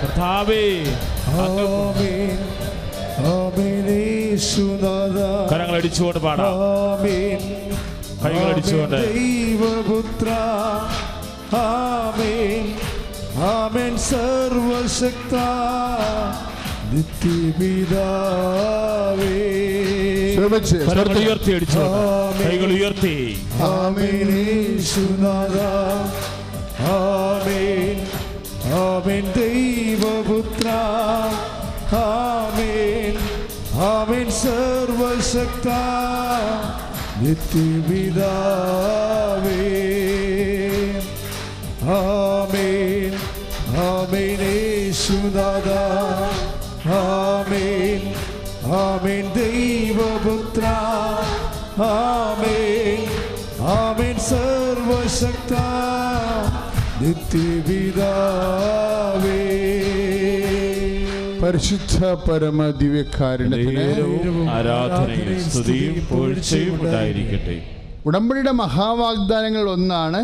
കർത്താവേ, കരങ്ങളടിച്ചുകൊണ്ട് പാടാം, കൈകളടിച്ചുകൊണ്ട്. ദൈവപുത്ര ആമേൻ ആമേൻ സർവശക്ത നിത്യപിതാവേ. കരങ്ങൾ ഉയർത്തി അടിച്ചുകൊണ്ട്, കൈകൾ ഉയർത്തി. ആമേൻ യേശുനാഥ ആമേൻ ആമേൻ ദൈവപുത്ര ആമേൻ ആമേൻ സർവശക്ത നിത്യപിതാവേ. ആമേൻ ആമേൻ യേശുനാഥ ആമേൻ ആമേൻ ദൈവപുത്ര ആമേൻ ആമേൻ സർവശക്ത നിത്യപിതാവേ. പരിശുദ്ധ പരമ ദിവ്യകാരുണ്യത്തിന് ആരാധനയും സ്തുതിയും പുകഴ്ചയും ഉണ്ടായിരിക്കട്ടെ. ഉടമ്പടിയുടെ മഹാവാഗ്ദാനങ്ങൾ ഒന്നാണ്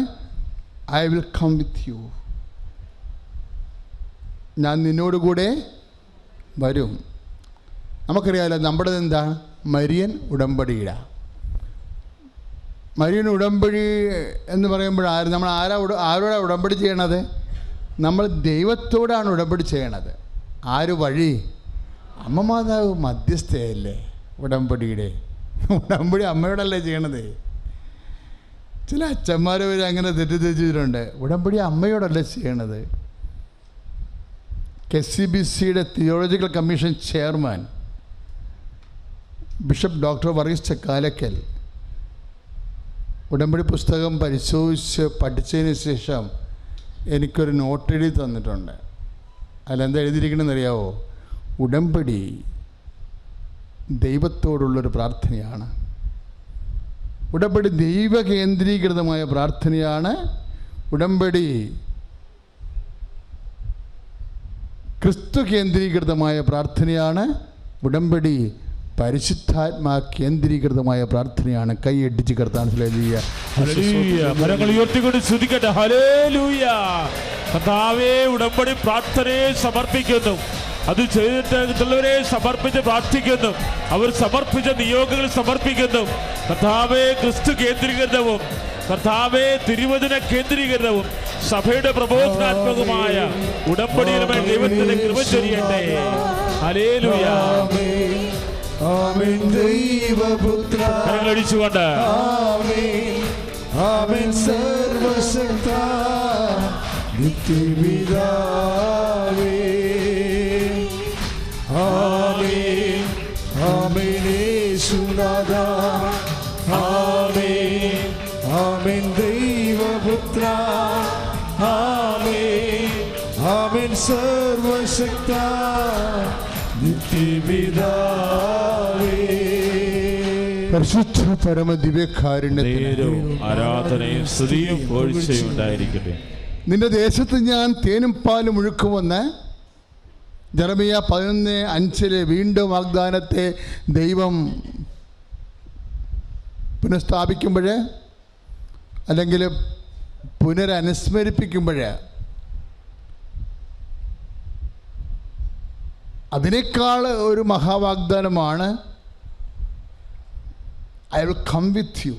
I will come with you. ഞാൻ നിന്നോടുകൂടെ വരും. നമുക്കറിയാമല്ലോ, നമ്മുടെ എന്താണ് മരിയൻ ഉടമ്പടിയുടെ. മരിയൻ ഉടമ്പടി എന്ന് പറയുമ്പോൾ നമ്മൾ ആരോടാണ് ഉടമ്പടി ചെയ്യണത്? നമ്മൾ ദൈവത്തോടാണ് ഉടമ്പടി ചെയ്യണത്. ആര് വഴി? അമ്മ മാതാവ് മധ്യസ്ഥയല്ലേ ഉടമ്പടിയുടെ. ഉടമ്പടി അമ്മയോടല്ലേ ചെയ്യണത്. ചില അച്ഛന്മാർ വരെ അങ്ങനെ തെറ്റിദ്ധരിച്ചിട്ടുണ്ട്. ഉടമ്പടി അമ്മയോടല്ലേ ചെയ്യണത്. KCBCയുടെ theological commission chairman bishop doctor Varghese Chakkalakkal ഉടമ്പടി പുസ്തകം പരിശോധിച്ച് പഠിച്ചതിന് ശേഷം എനിക്കൊരു നോട്ട് എഴുതി തന്നിട്ടുണ്ട്. അതിലെന്താ എഴുതിയിരിക്കണമെന്ന് അറിയാവോ? ഉടമ്പടി ദൈവത്തോടുള്ളൊരു പ്രാർത്ഥനയാണ്. ഉടമ്പടി ദൈവ കേന്ദ്രീകൃതമായ പ്രാർത്ഥനയാണ്. ഉടമ്പടി ക്രിസ്തു കേന്ദ്രീകൃതമായ പ്രാർത്ഥനയാണ്. ഉടമ്പടി പരിശുദ്ധാത്മാ കേന്ദ്രീകൃതമായ പ്രാർത്ഥനയാണ്. കൈയടിച്ച് കർത്താൻ കർത്താവേ, ഉടമ്പടി പ്രാർത്ഥനയെ സമർപ്പിക്കുന്നു. അത് ചെയ്തിട്ടുള്ളവരെ സമർപ്പിച്ച് പ്രാർത്ഥിക്കുന്നു. അവർ സമർപ്പിച്ച നിയോഗങ്ങൾ സമർപ്പിക്കുന്നു. കർത്താവേ, ക്രിസ്തു കേന്ദ്രീകൃതവും കർത്താവേ തിരുവചന കേന്ദ്രീകൃതവും സഭയുടെ പ്രബോധനാത്മകമായ ഉടമ്പടിയിലുമായി ദൈവത്തിന്റെ കൃപ ചൊരിയട്ടെ. ഹല്ലേലൂയ. ആമേൻ ദൈവപുത്ര കരങ്ങളടിച്ചുകൊണ്ട് ആമേൻ ആമേൻ സർവശക്ത നിത്യപിതാവേ. ആമേൻ ആമേൻ യേശുനാഥ ആമേൻ ആമേൻ ദൈവപുത്ര ആമേൻ ആമേൻ സർവശക്ത നിത്യപിതാവേ. പരിശുദ്ധ പരമ ദിവ്യകാരുണ്യത്തിന് ആരാധനയും സ്തുതിയും പുകഴ്ചയും ഉണ്ടായിരിക്കട്ടെ. നിന്റെ ദേശത്ത് ഞാൻ തേനും പാലും ഒഴുക്കുമെന്ന് ജെറമിയ 11:5 വീണ്ടും വാഗ്ദാനത്തെ ദൈവം പുനഃസ്ഥാപിക്കുമ്പോൾ അല്ലെങ്കിൽ പുനരനുസ്മരിപ്പിക്കുമ്പോൾ അതിനേക്കാൾ ഒരു മഹാവാഗ്ദാനമാണ് I will come with you.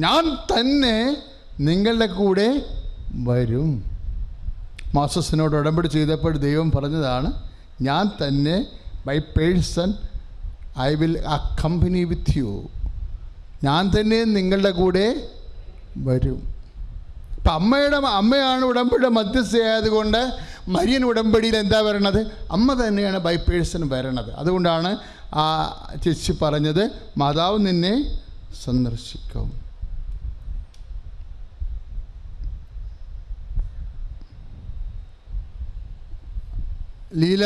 ഞാൻ തന്നെ നിങ്ങളുടെ കൂടെ വരും. മോസസിനോട് ഉടമ്പടി ചെയ്തപ്പോൾ ദൈവം പറഞ്ഞതാണ്, ഞാൻ തന്നെ by person I will accompany with you. ഞാൻ തന്നെ നിങ്ങളുടെ കൂടെ വരും. അപ്പം അമ്മയാണ് ഉടമ്പടിയുടെ മധ്യസ്ഥയായതുകൊണ്ട് മരിയൻ ഉടമ്പടിയിൽ എന്താ വരണത്? അമ്മ തന്നെയാണ് ബൈ പേഴ്സൺ വരണത്. അതുകൊണ്ടാണ് ആ ചേച്ചി പറഞ്ഞത്, മാതാവ് നിന്നെ സന്ദർശിക്കും. ലീല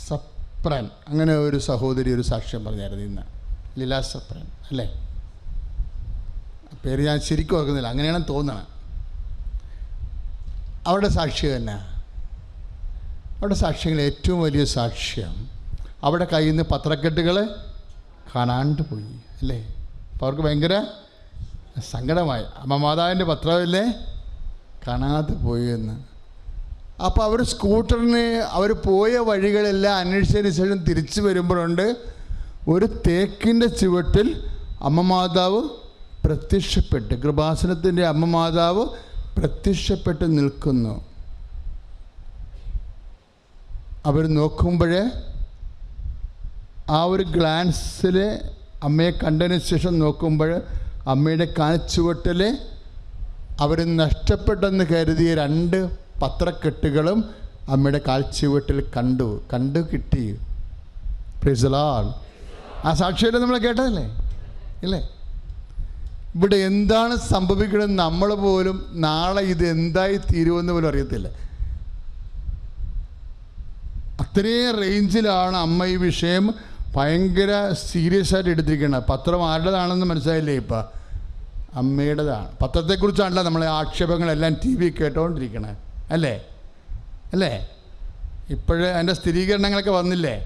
സപ്രൻ അങ്ങനെ ഒരു സഹോദരി ഒരു സാക്ഷ്യം പറഞ്ഞായിരുന്നു ഇന്ന്. ലീല സപ്രൻ അല്ലേ? പേര് ഞാൻ ശരിക്കും ഓർക്കുന്നില്ല, അങ്ങനെയാണെന്ന് തോന്നണം. അവരുടെ സാക്ഷ്യം തന്നെ, അവരുടെ സാക്ഷ്യങ്ങൾ ഏറ്റവും വലിയ സാക്ഷ്യം, അവിടെ കയ്യിൽ നിന്ന് പത്രക്കെട്ടുകൾ കാണാണ്ട് പോയി അല്ലേ? അപ്പോൾ അവർക്ക് ഭയങ്കര സങ്കടമായി. അമ്മ മാതാവിൻ്റെ പത്രമല്ലേ കാണാതെ പോയി എന്ന്. അപ്പോൾ അവർ സ്കൂട്ടറിന് അവർ പോയ വഴികളെല്ലാം അന്വേഷിച്ചതിന് ശേഷം തിരിച്ചു വരുമ്പോഴുണ്ട് ഒരു തേക്കിൻ്റെ ചുവട്ടിൽ അമ്മ മാതാവ് പ്രത്യക്ഷപ്പെട്ട്, കൃപാസനത്തിൻ്റെ അമ്മ മാതാവ് പ്രത്യക്ഷപ്പെട്ട് നിൽക്കുന്നു. അവർ നോക്കുമ്പോഴേ ആ ഒരു ഗ്ലാൻസിൽ അമ്മയെ കണ്ടതിന് ശേഷം നോക്കുമ്പോൾ അമ്മയുടെ കാൽച്ചുവട്ടിൽ അവർ നഷ്ടപ്പെട്ടെന്ന് കരുതിയ 2 പത്രക്കെട്ടുകളും അമ്മയുടെ കാൽച്ചുവട്ടിൽ കണ്ടു കിട്ടി. Praise the Lord. ആ സാക്ഷിയെല്ലാം നമ്മൾ കേട്ടതല്ലേ ഇല്ലേ? ഇവിടെ എന്താണ് സംഭവിക്കുന്നത് നമ്മൾ പോലും നാളെ ഇത് എന്തായി തീരുമെന്ന് പോലും അറിയത്തില്ല. അത്രയും റേഞ്ചിലാണ് അമ്മ ഈ വിഷയം ഭയങ്കര സീരിയസ് ആയിട്ട് എടുത്തിരിക്കുന്നത്. പത്രം ആരുടേതാണെന്ന് മനസ്സിലായില്ലേ? ഇപ്പം അമ്മയുടേതാണ്. പത്രത്തെക്കുറിച്ചാണല്ലോ നമ്മളെ ആക്ഷേപങ്ങളെല്ലാം TV കേട്ടുകൊണ്ടിരിക്കണേ, അല്ലേ? ഇപ്പോഴേ അതിൻ്റെ സ്ഥിരീകരണങ്ങളൊക്കെ വന്നില്ലേ?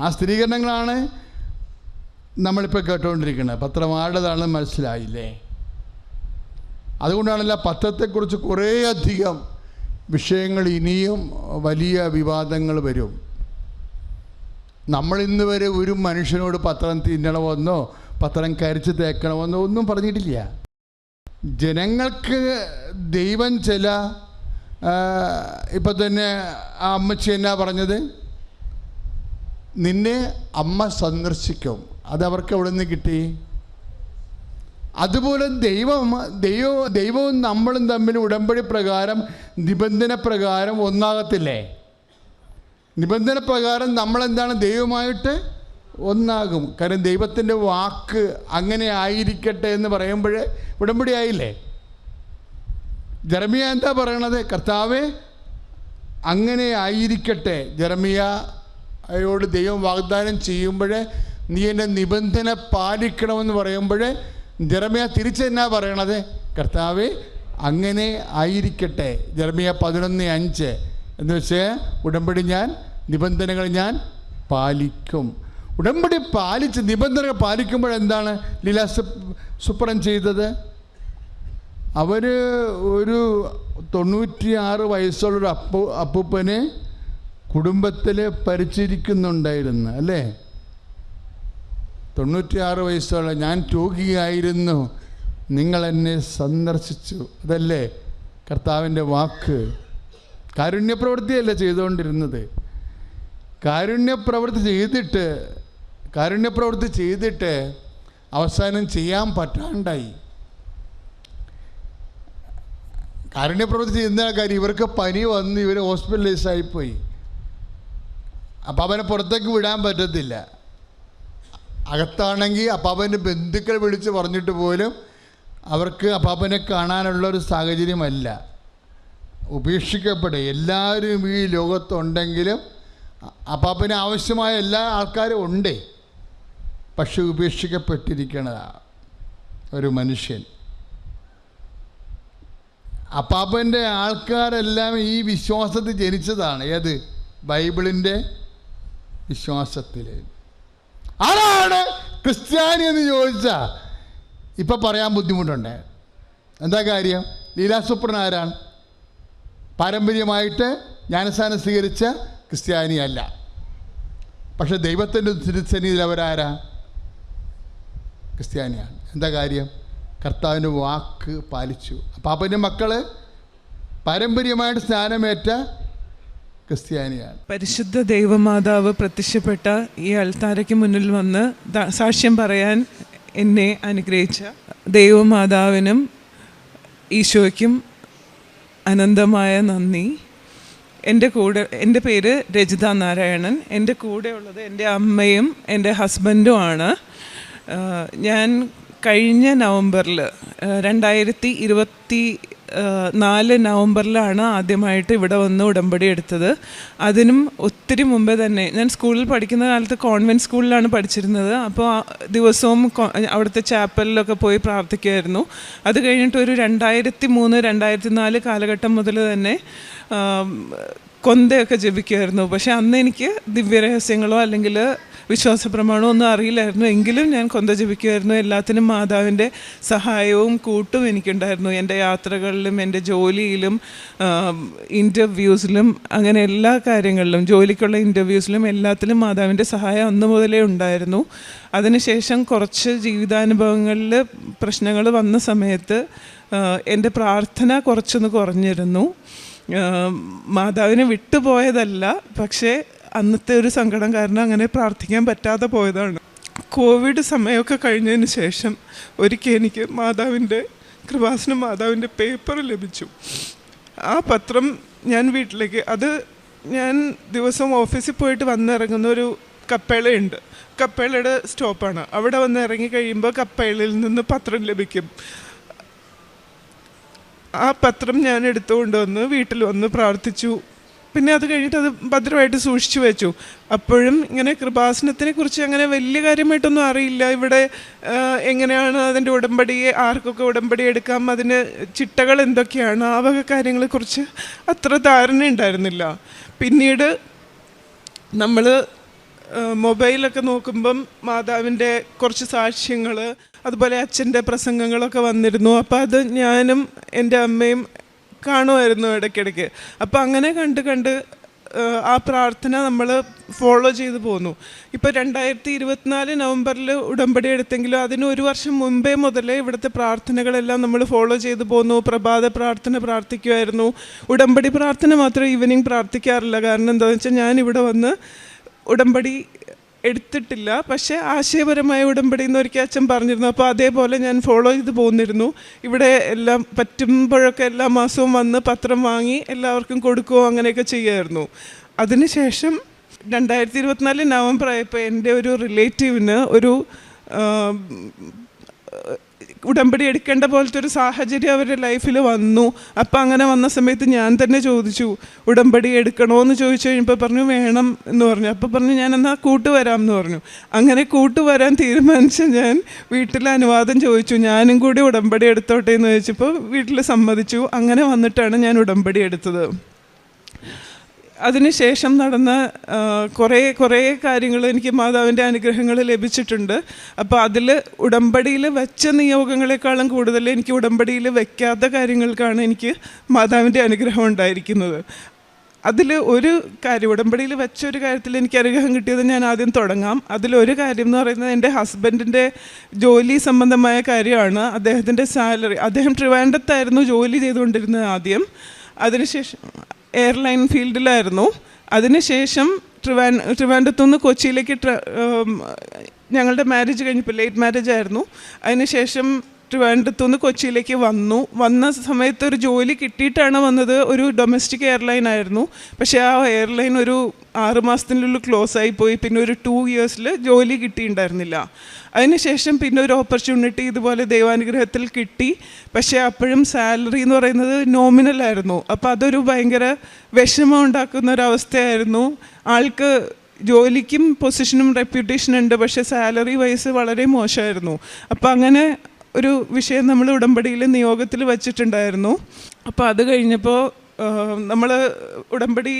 ആ സ്ഥിരീകരണങ്ങളാണ് നമ്മളിപ്പോൾ കേട്ടുകൊണ്ടിരിക്കുന്നത്. പത്രം ആരുടേതാണെന്ന് മനസ്സിലായില്ലേ? അതുകൊണ്ടാണല്ലോ പത്രത്തെക്കുറിച്ച് കുറേയധികം വിഷയങ്ങൾ, ഇനിയും വലിയ വിവാദങ്ങൾ വരും. നമ്മളിന്ന് വരെ ഒരു മനുഷ്യനോട് പത്രം തിന്നണമെന്നോ പത്രം കരിച്ച് തേക്കണമെന്നോ ഒന്നും പറഞ്ഞിട്ടില്ല. ജനങ്ങൾക്ക് ദൈവം ചില ഇപ്പം തന്നെ ആ അമ്മച്ചി എന്നാ പറഞ്ഞത്? നിന്നെ അമ്മ സന്ദർശിക്കും. അതവർക്ക് എവിടെ നിന്ന് കിട്ടി? അതുപോലെ ദൈവവും നമ്മളും തമ്മിൽ ഉടമ്പടി പ്രകാരം, നിബന്ധന പ്രകാരം ഒന്നാകത്തില്ലേ? നിബന്ധന പ്രകാരം നമ്മളെന്താണ്? ദൈവമായിട്ട് ഒന്നാകും. കാരണം ദൈവത്തിൻ്റെ വാക്ക് അങ്ങനെ ആയിരിക്കട്ടെ എന്ന് പറയുമ്പോൾ ഉടമ്പടി ആയില്ലേ? ജെറമിയ എന്താ പറയണത്? കർത്താവേ അങ്ങനെ ആയിരിക്കട്ടെ. ജെറമിയയോട് ദൈവം വാഗ്ദാനം ചെയ്യുമ്പോൾ നീ എൻ്റെ നിബന്ധന പാലിക്കണമെന്ന് പറയുമ്പോൾ ജെറമിയ തിരിച്ചെന്നാ പറയണത്? കർത്താവേ അങ്ങനെ ആയിരിക്കട്ടെ. ജെറമിയ 11:5 എന്ന് വെച്ചാൽ ഉടമ്പടി നിബന്ധനകൾ ഞാൻ പാലിക്കും. ഉടമ്പടി പാലിച്ച് നിബന്ധനകൾ പാലിക്കുമ്പോഴെന്താണ് ലീല സുപ്രൻ ചെയ്തത്? അവർ ഒരു 96 വയസ്സുള്ളൊരു അപ്പൂപ്പനെ കുടുംബത്തിൽ പരിചരിക്കുന്നുണ്ടായിരുന്നു, അല്ലേ? 96 വയസ്സുള്ള ഞാൻ രോഗിയായിരുന്നു, നിങ്ങളെന്നെ സന്ദർശിച്ചു. അതല്ലേ കർത്താവിൻ്റെ വാക്ക്? കാരുണ്യപ്രവൃത്തിയല്ല ചെയ്തുകൊണ്ടിരുന്നത്. കാരുണ്യപ്രവൃത്തി ചെയ്തിട്ട് അവസാനം ചെയ്യാൻ പറ്റാണ്ടായി. കാരുണ്യപ്രവൃത്തി ചെയ്യുന്ന കാര്യം, ഇവർക്ക് പനി വന്ന് ഇവർ ഹോസ്പിറ്റലൈസ് ആയിപ്പോയി. അപ്പം അവനെ പുറത്തേക്ക് വിടാൻ പറ്റത്തില്ല. അകത്താണെങ്കിൽ അപ്പാപ്പൻ്റെ ബന്ധുക്കൾ വിളിച്ച് പറഞ്ഞിട്ട് പോലും അവർക്ക് അപ്പാപ്പനെ കാണാനുള്ളൊരു സാഹചര്യമല്ല. ഉപേക്ഷിക്കപ്പെടുക. എല്ലാവരും ഈ ലോകത്തുണ്ടെങ്കിലും അപ്പാപ്പന് ആവശ്യമായ എല്ലാ ആൾക്കാരും ഉണ്ട്. പക്ഷെ ഉപേക്ഷിക്കപ്പെട്ടിരിക്കണതാണ് ഒരു മനുഷ്യൻ. അപ്പാപ്പൻ്റെ ആൾക്കാരെല്ലാം ഈ വിശ്വാസത്തിൽ ജനിച്ചതാണ്. ഏത്? ബൈബിളിൻ്റെ വിശ്വാസത്തിൽ. ആരാണ് ക്രിസ്ത്യാനി എന്ന് ചോദിച്ചാൽ ഇപ്പം പറയാൻ ബുദ്ധിമുട്ടുണ്ട്. എന്താ കാര്യം? ലീലാസുപ്രൻ ആരാണ്? പാരമ്പര്യമായിട്ട് ജ്ഞാനസ്നാനം സ്വീകരിച്ച ക്രിസ്ത്യാനിയല്ല. പക്ഷെ ദൈവത്തിൻ്റെ തിരുസന്നിധിയിൽ അവരാരാ? ക്രിസ്ത്യാനിയാണ്. എന്താ കാര്യം? കർത്താവിൻ്റെ വാക്ക് പാലിച്ചു. പാപ്പൻ്റെ മക്കൾ പാരമ്പര്യമായിട്ട് സ്നാനമേറ്റ ക്രിസ്ത്യാനിയാണ്. പരിശുദ്ധ ദൈവമാതാവ് പ്രത്യക്ഷപ്പെട്ട ഈ അൾത്താരയ്ക്ക് മുന്നിൽ വന്ന് സാക്ഷ്യം പറയാൻ എന്നെ അനുഗ്രഹിച്ച ദൈവമാതാവിനും ഈശോയ്ക്കും അനന്തമായ നന്ദി. എൻ്റെ പേര് രജിത നാരായണൻ. എൻ്റെ കൂടെയുള്ളത് എൻ്റെ അമ്മയും എൻ്റെ ഹസ്ബൻഡുമാണ്. ഞാൻ കഴിഞ്ഞ നവംബറിൽ 2024 നവംബറിലാണ് ആദ്യമായിട്ട് ഇവിടെ വന്ന് ഉടമ്പടി എടുത്തത്. അതിനും ഒത്തിരി മുമ്പേ തന്നെ ഞാൻ സ്കൂളിൽ പഠിക്കുന്ന കാലത്ത് കോൺവെൻറ്റ് സ്കൂളിലാണ് പഠിച്ചിരുന്നത്. അപ്പോൾ ദിവസവും അവിടുത്തെ ചാപ്പലിലൊക്കെ പോയി പ്രാർത്ഥിക്കുമായിരുന്നു. അത് കഴിഞ്ഞിട്ട് ഒരു 2003-2004 കാലഘട്ടം മുതൽ തന്നെ കൊന്തയൊക്കെ ജപിക്കുമായിരുന്നു. പക്ഷെ അന്ന് എനിക്ക് ദിവ്യരഹസ്യങ്ങളോ അല്ലെങ്കിൽ വിശ്വാസ പ്രമാണവും ഒന്നും അറിയില്ലായിരുന്നു. എങ്കിലും ഞാൻ കൊന്ത ജപിക്കുമായിരുന്നു. എല്ലാത്തിനും മാതാവിൻ്റെ സഹായവും കൂട്ടും എനിക്കുണ്ടായിരുന്നു. എൻ്റെ യാത്രകളിലും എൻ്റെ ജോലിയിലും ഇൻ്റർവ്യൂസിലും അങ്ങനെ എല്ലാ കാര്യങ്ങളിലും, ജോലിക്കുള്ള ഇൻ്റർവ്യൂസിലും എല്ലാത്തിലും മാതാവിൻ്റെ സഹായം അന്ന് മുതലേ ഉണ്ടായിരുന്നു. അതിനുശേഷം കുറച്ച് ജീവിതാനുഭവങ്ങളിൽ പ്രശ്നങ്ങൾ വന്ന സമയത്ത് എൻ്റെ പ്രാർത്ഥന കുറച്ചൊന്ന് കുറഞ്ഞിരുന്നു. മാതാവിനെ വിട്ടുപോയതല്ല, പക്ഷേ അന്നത്തെ ഒരു സങ്കടം കാരണം അങ്ങനെ പ്രാർത്ഥിക്കാൻ പറ്റാതെ പോയതാണ്. കോവിഡ് സമയമൊക്കെ കഴിഞ്ഞതിന് ശേഷം ഒരിക്കൽ എനിക്ക് മാതാവിൻ്റെ കൃപാസനം മാതാവിൻ്റെ പേപ്പർ ലഭിച്ചു. ആ പത്രം ഞാൻ വീട്ടിലേക്ക്, അത് ഞാൻ ദിവസം ഓഫീസിൽ പോയിട്ട് വന്നിറങ്ങുന്ന ഒരു കപ്പേളയുണ്ട്, കപ്പേളയുടെ സ്റ്റോപ്പാണ്. അവിടെ വന്ന് ഇറങ്ങി കഴിയുമ്പോൾ കപ്പേളയിൽ നിന്ന് പത്രം ലഭിക്കും. ആ പത്രം ഞാൻ എടുത്തുകൊണ്ട് വന്ന് വീട്ടിൽ വന്ന് പ്രാർത്ഥിച്ചു. പിന്നെ അത് കഴിഞ്ഞിട്ട് അത് ഭദ്രമായിട്ട് സൂക്ഷിച്ചു വെച്ചു. അപ്പോഴും ഇങ്ങനെ കൃപാസനത്തിനെ കുറിച്ച് അങ്ങനെ വലിയ കാര്യമായിട്ടൊന്നും അറിയില്ല. ഇവിടെ എങ്ങനെയാണ് അതിൻ്റെ ഉടമ്പടിയെ, ആർക്കൊക്കെ ഉടമ്പടി എടുക്കാം, അതിന് ചിട്ടകൾ എന്തൊക്കെയാണ്, ആ വക കാര്യങ്ങളെക്കുറിച്ച് അത്ര ധാരണ ഉണ്ടായിരുന്നില്ല. പിന്നീട് നമ്മൾ മൊബൈലൊക്കെ നോക്കുമ്പം മാതാവിൻ്റെ കുറച്ച് സാക്ഷ്യങ്ങൾ, അതുപോലെ അച്ഛൻ്റെ പ്രസംഗങ്ങളൊക്കെ വന്നിരുന്നു. അപ്പോൾ അത് ഞാനും എൻ്റെ അമ്മയും കാണുമായിരുന്നു ഇടയ്ക്കിടയ്ക്ക്. അപ്പോൾ അങ്ങനെ കണ്ട് ആ പ്രാർത്ഥന നമ്മൾ ഫോളോ ചെയ്തു പോന്നു. ഇപ്പോൾ 2024 നവംബറിൽ ഉടമ്പടി എടുത്തെങ്കിലും അതിന് ഒരു വർഷം മുമ്പേ മുതലേ ഇവിടുത്തെ പ്രാർത്ഥനകളെല്ലാം നമ്മൾ ഫോളോ ചെയ്തു പോന്നു. പ്രഭാത പ്രാർത്ഥന പ്രാർത്ഥിക്കുമായിരുന്നു. ഉടമ്പടി പ്രാർത്ഥന മാത്രം ഈവനിങ് പ്രാർത്ഥിക്കാറില്ല. കാരണം എന്താണെന്ന് വെച്ചാൽ ഞാൻ ഇവിടെ വന്ന് ഉടമ്പടി എടുത്തിട്ടില്ല, പക്ഷേ ആശയപരമായ ഉടമ്പടി എന്നൊരിക്കൽ അച്ഛൻ പറഞ്ഞിരുന്നു. അപ്പോൾ അതേപോലെ ഞാൻ ഫോളോ ചെയ്ത് പോന്നിരുന്നു. ഇവിടെ എല്ലാം പറ്റുമ്പോഴൊക്കെ എല്ലാ മാസവും വന്ന് പത്രം വാങ്ങി എല്ലാവർക്കും കൊടുക്കുകയോ അങ്ങനെയൊക്കെ ചെയ്യുമായിരുന്നു. അതിനുശേഷം 2024 നവംബർ ആയപ്പോൾ എൻ്റെ ഒരു റിലേറ്റീവിന് ഒരു ഉടമ്പടി എടുക്കേണ്ട പോലത്തെ ഒരു സാഹചര്യം അവരുടെ ലൈഫിൽ വന്നു. അപ്പം അങ്ങനെ വന്ന സമയത്ത് ഞാൻ തന്നെ ചോദിച്ചു, ഉടമ്പടി എടുക്കണോ എന്ന് ചോദിച്ചു കഴിഞ്ഞപ്പോൾ പറഞ്ഞു വേണം എന്ന് പറഞ്ഞു. അപ്പോൾ പറഞ്ഞു ഞാൻ എന്നാൽ കൂട്ടുവരാം എന്ന് പറഞ്ഞു. അങ്ങനെ കൂട്ടുവരാൻ തീരുമാനിച്ച ഞാൻ വീട്ടിൽ അനുവാദം ചോദിച്ചു, ഞാനും കൂടി ഉടമ്പടി എടുത്തോട്ടെ എന്ന് ചോദിച്ചപ്പോൾ വീട്ടിൽ സമ്മതിച്ചു. അങ്ങനെ വന്നിട്ടാണ് ഞാൻ ഉടമ്പടി എടുത്തത്. അതിനുശേഷം നടന്ന കുറേ കാര്യങ്ങൾ എനിക്ക് മാതാവിൻ്റെ അനുഗ്രഹങ്ങൾ ലഭിച്ചിട്ടുണ്ട്. അപ്പോൾ അതിൽ ഉടമ്പടിയിൽ വെച്ച നിയോഗങ്ങളെക്കാളും കൂടുതൽ എനിക്ക് ഉടമ്പടിയിൽ വയ്ക്കാത്ത കാര്യങ്ങൾക്കാണ് എനിക്ക് മാതാവിൻ്റെ അനുഗ്രഹം ഉണ്ടായിരിക്കുന്നത്. അതിൽ ഒരു കാര്യം, ഉടമ്പടിയിൽ വെച്ചൊരു കാര്യത്തിൽ എനിക്ക് അനുഗ്രഹം കിട്ടിയത് ഞാൻ ആദ്യം തുടങ്ങാം. അതിലൊരു കാര്യം എന്ന് പറയുന്നത് എൻ്റെ ഹസ്ബൻഡിൻ്റെ ജോലി സംബന്ധമായ കാര്യമാണ്. അദ്ദേഹത്തിൻ്റെ സാലറി, അദ്ദേഹം ട്രിവാൻഡ്രത്തായിരുന്നു ജോലി ചെയ്തുകൊണ്ടിരുന്നത് ആദ്യം. അതിനുശേഷം എയർലൈൻ ഫീൽഡിലായിരുന്നു. അതിനുശേഷം ട്രിവാൻഡ്രത്തു നിന്ന് കൊച്ചിയിലേക്ക് ഞങ്ങളുടെ മാരേജ് കഴിഞ്ഞപ്പോൾ, ലേറ്റ് മാരേജ് ആയിരുന്നു. അതിനുശേഷം ട്രിവാൻഡ്രത്തു നിന്ന് കൊച്ചിയിലേക്ക് വന്ന സമയത്ത് ഒരു ജോലി കിട്ടിയിട്ടാണ് വന്നത്. ഒരു ഡൊമസ്റ്റിക് എയർലൈൻ ആയിരുന്നു. പക്ഷേ ആ എയർലൈൻ ഒരു 6 മാസത്തിനുള്ളിൽ ക്ലോസ് ആയിപ്പോയി. പിന്നെ ഒരു 2 ഇയേഴ്സിൽ ജോലി കിട്ടിയിട്ടുണ്ടായിരുന്നില്ല. അതിനുശേഷം പിന്നെ ഒരു ഓപ്പർച്യൂണിറ്റി ഇതുപോലെ ദൈവാനുഗ്രഹത്തിൽ കിട്ടി. പക്ഷേ അപ്പോഴും സാലറി എന്ന് പറയുന്നത് നോമിനലായിരുന്നു. അപ്പോൾ അതൊരു ഭയങ്കര വിഷമം ഉണ്ടാക്കുന്ന ഒരവസ്ഥയായിരുന്നു. ആൾക്ക് ജോലിക്കും പൊസിഷനും റെപ്യൂട്ടേഷനും ഉണ്ട്, പക്ഷേ സാലറി വൈസ് വളരെ മോശമായിരുന്നു. അപ്പോൾ അങ്ങനെ ഒരു വിഷയം നമ്മൾ ഉടമ്പടിയിൽ നിയോഗത്തിൽ വച്ചിട്ടുണ്ടായിരുന്നു. അപ്പോൾ അത് കഴിഞ്ഞപ്പോൾ നമ്മൾ ഉടമ്പടി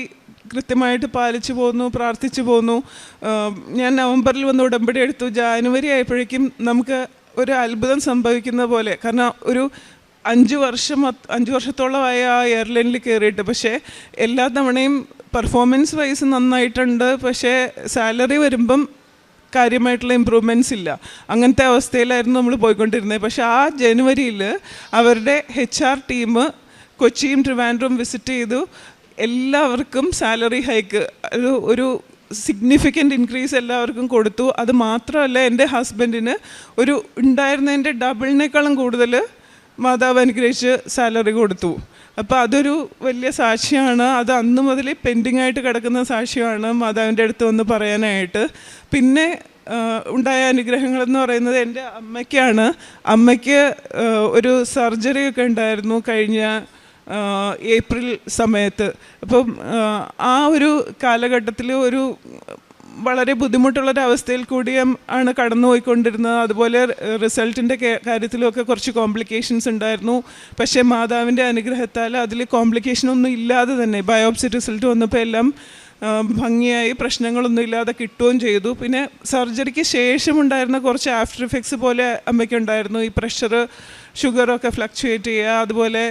കൃത്യമായിട്ട് പാലിച്ചു പോന്നു, പ്രാർത്ഥിച്ചു പോന്നു. ഞാൻ നവംബറിൽ വന്ന് ഉടമ്പടി എടുത്തു. ജാനുവരി ആയപ്പോഴേക്കും നമുക്ക് ഒരു അത്ഭുതം സംഭവിക്കുന്ന പോലെ, കാരണം ഒരു 5 വർഷത്തോളമായ ആ എയർലൈനിൽ കയറിയിട്ട്, പക്ഷേ എല്ലാ തവണയും പെർഫോമൻസ് വൈസ് നന്നായിട്ടുണ്ട്, പക്ഷേ സാലറി വരുമ്പം കാര്യമായിട്ടുള്ള ഇമ്പ്രൂവ്മെൻറ്റ്സ് ഇല്ല. അങ്ങനത്തെ അവസ്ഥയിലായിരുന്നു നമ്മൾ പോയിക്കൊണ്ടിരുന്നത്. പക്ഷേ ആ ജനുവരിയിൽ അവരുടെ HR ടീം കൊച്ചിയും ട്രിവാൻഡ്രവും വിസിറ്റ് ചെയ്തു. എല്ലാവർക്കും സാലറി ഹൈക്ക്, ഒരു സിഗ്നിഫിക്കൻ്റ് ഇൻക്രീസ് എല്ലാവർക്കും കൊടുത്തു. അത് മാത്രമല്ല, എൻ്റെ ഹസ്ബൻഡിന് ഒരു ഉണ്ടായിരുന്നതിൻ്റെ ഡബിളിനേക്കാളും കൂടുതൽ മാതാവ് അനുഗ്രഹിച്ച് സാലറി കൊടുത്തു. അപ്പോൾ അതൊരു വലിയ സാക്ഷ്യമാണ്. അത് അന്ന് മുതൽ പെൻഡിങ് ആയിട്ട് കിടക്കുന്ന സാക്ഷ്യമാണ് മാതാവിൻ്റെ അടുത്ത് വന്ന് പറയാനായിട്ട്. പിന്നെ ഉണ്ടായ അനുഗ്രഹങ്ങളെന്ന് പറയുന്നത് എൻ്റെ അമ്മയ്ക്കാണ്. അമ്മയ്ക്ക് ഒരു സർജറി ഒക്കെ ഉണ്ടായിരുന്നു കഴിഞ്ഞ ഏപ്രിൽ സമയത്ത്. അപ്പം ആ ഒരു കാലഘട്ടത്തിൽ ഒരു വളരെ ബുദ്ധിമുട്ടുള്ളൊരവസ്ഥയിൽ കൂടിയും ആണ് കടന്നുപോയിക്കൊണ്ടിരുന്നത്. അതുപോലെ റിസൾട്ടിൻ്റെ കാര്യത്തിലുമൊക്കെ കുറച്ച് കോംപ്ലിക്കേഷൻസ് ഉണ്ടായിരുന്നു. പക്ഷേ മാതാവിൻ്റെ അനുഗ്രഹത്താൽ അതിൽ കോംപ്ലിക്കേഷനൊന്നും ഇല്ലാതെ തന്നെ ബയോപ്സി റിസൾട്ട് വന്നപ്പോൾ എല്ലാം ഭംഗിയായി പ്രശ്നങ്ങളൊന്നും ഇല്ലാതെ കിട്ടുകയും ചെയ്തു. പിന്നെ സർജറിക്ക് ശേഷമുണ്ടായിരുന്ന കുറച്ച് ആഫ്റ്റർ ഇഫക്ട്സ് പോലെ അമ്മയ്ക്കുണ്ടായിരുന്നു. ഈ പ്രഷർ, ഷുഗറൊക്കെ ഫ്ലക്ച്വേറ്റ് ചെയ്യുക, അതുപോലെ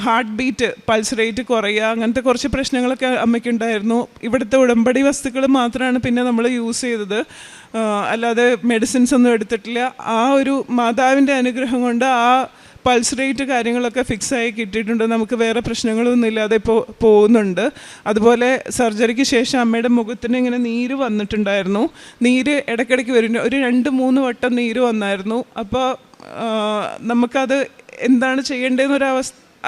ഹാർട്ട് ബീറ്റ്, പൾസ് റേറ്റ് കുറയുക, അങ്ങനത്തെ കുറച്ച് പ്രശ്നങ്ങളൊക്കെ അമ്മയ്ക്കുണ്ടായിരുന്നു. ഇവിടുത്തെ ഉടമ്പടി വസ്തുക്കൾ മാത്രമാണ് പിന്നെ നമ്മൾ യൂസ് ചെയ്തത്, അല്ലാതെ മെഡിസിൻസ് ഒന്നും എടുത്തിട്ടില്ല. ആ ഒരു മാതാവിൻ്റെ അനുഗ്രഹം കൊണ്ട് ആ പൾസ് റേറ്റ് കാര്യങ്ങളൊക്കെ ഫിക്സായി കിട്ടിയിട്ടുണ്ട്. നമുക്ക് വേറെ പ്രശ്നങ്ങളൊന്നും ഇല്ലാതെ ഇപ്പോൾ പോകുന്നുണ്ട്. അതുപോലെ സർജറിക്ക് ശേഷം അമ്മയുടെ മുഖത്തിന് ഇങ്ങനെ നീര് വന്നിട്ടുണ്ടായിരുന്നു. നീര് ഇടയ്ക്കിടയ്ക്ക് വരുന്നു, ഒരു 2-3 വട്ടം നീര് വന്നായിരുന്നു. അപ്പോൾ നമുക്കത് എന്താണ്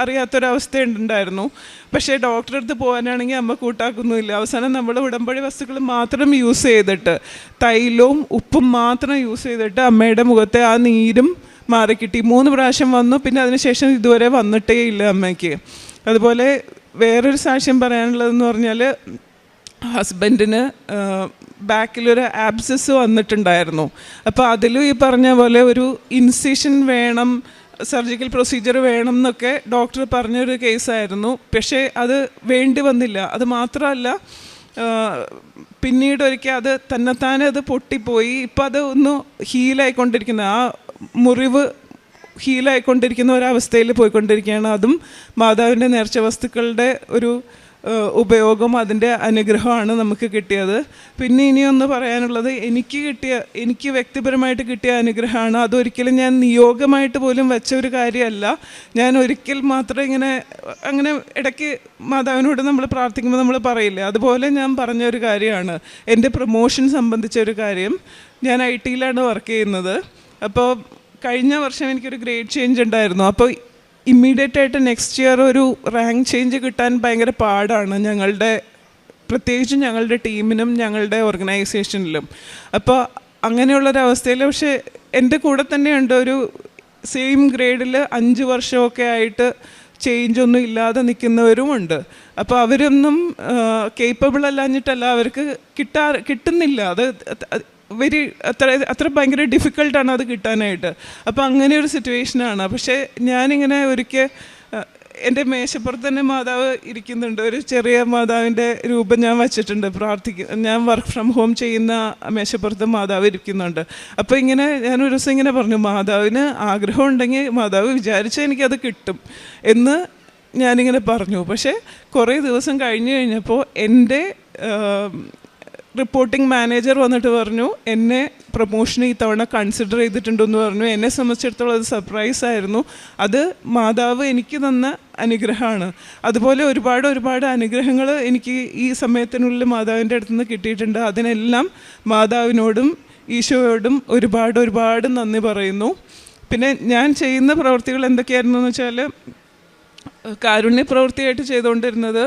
അറിയാത്തൊരവസ്ഥ ഉണ്ടായിരുന്നു. പക്ഷേ ഡോക്ടറെ അടുത്ത് പോകാനാണെങ്കിൽ അമ്മ കൂട്ടാക്കൊന്നുമില്ല. അവസാനം നമ്മൾ ഉടമ്പടി വസ്തുക്കൾ മാത്രം യൂസ് ചെയ്തിട്ട്, തൈലവും ഉപ്പും മാത്രം യൂസ് ചെയ്തിട്ട് അമ്മയുടെ മുഖത്തെ ആ നീരും മാറിക്കിട്ടി. 3 പ്രാവശ്യം വന്നു. പിന്നെ അതിനുശേഷം ഇതുവരെ വന്നിട്ടേ ഇല്ല അമ്മയ്ക്ക്. അതുപോലെ വേറൊരു സാക്ഷ്യം പറയാനുള്ളതെന്ന് പറഞ്ഞാൽ, ഹസ്ബൻഡിന് ബാക്കിലൊരു ആബ്സസ് വന്നിട്ടുണ്ടായിരുന്നു. അപ്പോൾ അതിലും ഈ പറഞ്ഞ പോലെ ഒരു ഇൻസിഷൻ വേണം, സർജിക്കൽ പ്രൊസീജിയർ വേണം എന്നൊക്കെ ഡോക്ടർ പറഞ്ഞൊരു കേസായിരുന്നു. പക്ഷേ അത് വേണ്ടി വന്നില്ല. അത് മാത്രമല്ല, പിന്നീട് ഒരിക്കൽ അത് തന്നെത്താനെ അത് പൊട്ടിപ്പോയി. ഇപ്പം അത് ഒന്ന് ഹീലായിക്കൊണ്ടിരിക്കുന്ന, ആ മുറിവ് ഹീലായിക്കൊണ്ടിരിക്കുന്ന ഒരവസ്ഥയിൽ പോയിക്കൊണ്ടിരിക്കുകയാണ്. അതും മാതാവിൻ്റെ നേർച്ച വസ്തുക്കളുടെ ഒരു ഉപയോഗം, അതിൻ്റെ അനുഗ്രഹമാണ് നമുക്ക് കിട്ടിയത്. പിന്നെ ഇനിയൊന്ന് പറയാനുള്ളത്, എനിക്ക് വ്യക്തിപരമായിട്ട് കിട്ടിയ അനുഗ്രഹമാണ്. അതൊരിക്കലും ഞാൻ നിയോഗമായിട്ട് പോലും വെച്ച ഒരു കാര്യമല്ല. ഞാൻ ഒരിക്കൽ മാത്രം അങ്ങനെ ഇടയ്ക്ക് മാതാവിനോട് നമ്മൾ പ്രാർത്ഥിക്കുമ്പോൾ നമ്മൾ പറയില്ലേ, അതുപോലെ ഞാൻ പറഞ്ഞൊരു കാര്യമാണ്. എൻ്റെ പ്രൊമോഷൻ സംബന്ധിച്ച ഒരു കാര്യം. ഞാൻ IT-യിലാണ് വർക്ക് ചെയ്യുന്നത്. അപ്പോൾ കഴിഞ്ഞ വർഷം എനിക്കൊരു ഗ്രേഡ് ചേഞ്ച് ഉണ്ടായിരുന്നു. അപ്പോൾ ഇമ്മീഡിയറ്റായിട്ട് നെക്സ്റ്റ് ഇയർ ഒരു റാങ്ക് ചേഞ്ച് കിട്ടാൻ ഭയങ്കര പാടാണ്, പ്രത്യേകിച്ച് ഞങ്ങളുടെ ടീമിനും ഞങ്ങളുടെ ഓർഗനൈസേഷനിലും. അപ്പോൾ അങ്ങനെയുള്ളൊരവസ്ഥയിൽ പക്ഷേ എൻ്റെ കൂടെ തന്നെയുണ്ട് ഒരു സെയിം ഗ്രേഡിൽ 5 വർഷമൊക്കെ ആയിട്ട് ചേഞ്ചൊന്നും ഇല്ലാതെ നിൽക്കുന്നവരുമുണ്ട്. അപ്പോൾ അവരൊന്നും കേപ്പബിൾ അല്ലാഞ്ഞിട്ടല്ല, അവർക്ക് കിട്ടുന്നില്ല. അത് അത്ര ഭയങ്കര ഡിഫിക്കൽട്ടാണ് അത് കിട്ടാനായിട്ട്. അപ്പോൾ അങ്ങനെ ഒരു സിറ്റുവേഷനാണ്. പക്ഷേ ഞാനിങ്ങനെ ഒരിക്കൽ എൻ്റെ മേശപ്പുറത്ത് തന്നെ മാതാവ് ഇരിക്കുന്നുണ്ട്. ഒരു ചെറിയ മാതാവിൻ്റെ രൂപം ഞാൻ വച്ചിട്ടുണ്ട്. ഞാൻ വർക്ക് ഫ്രം ഹോം ചെയ്യുന്ന മേശപ്പുറത്ത് മാതാവ് ഇരിക്കുന്നുണ്ട്. അപ്പോൾ ഞാനൊരു ദിവസം ഇങ്ങനെ പറഞ്ഞു, മാതാവിന് ആഗ്രഹം ഉണ്ടെങ്കിൽ മാതാവ് വിചാരിച്ചാൽ എനിക്കത് കിട്ടും എന്ന് ഞാനിങ്ങനെ പറഞ്ഞു. പക്ഷേ കുറേ ദിവസം കഴിഞ്ഞപ്പോൾ എൻ്റെ റിപ്പോർട്ടിംഗ് മാനേജർ വന്നിട്ട് പറഞ്ഞു, എന്നെ പ്രൊമോഷൻ ഈ തവണ കൺസിഡർ ചെയ്തിട്ടുണ്ടെന്ന് പറഞ്ഞു. എന്നെ സംബന്ധിച്ചിടത്തോളം അത് സർപ്രൈസായിരുന്നു. അത് മാതാവ് എനിക്ക് തന്ന അനുഗ്രഹമാണ്. അതുപോലെ ഒരുപാട് അനുഗ്രഹങ്ങൾ എനിക്ക് ഈ സമയത്തിനുള്ളിൽ മാതാവിൻ്റെ അടുത്ത് നിന്ന് കിട്ടിയിട്ടുണ്ട്. അതിനെല്ലാം മാതാവിനോടും ഈശോയോടും ഒരുപാട് നന്ദി പറയുന്നു. പിന്നെ ഞാൻ ചെയ്യുന്ന പ്രവൃത്തികൾ എന്തൊക്കെയായിരുന്നു എന്ന് വെച്ചാൽ, കാരുണ്യ പ്രവൃത്തിയായിട്ട് ചെയ്തുകൊണ്ടിരുന്നത്,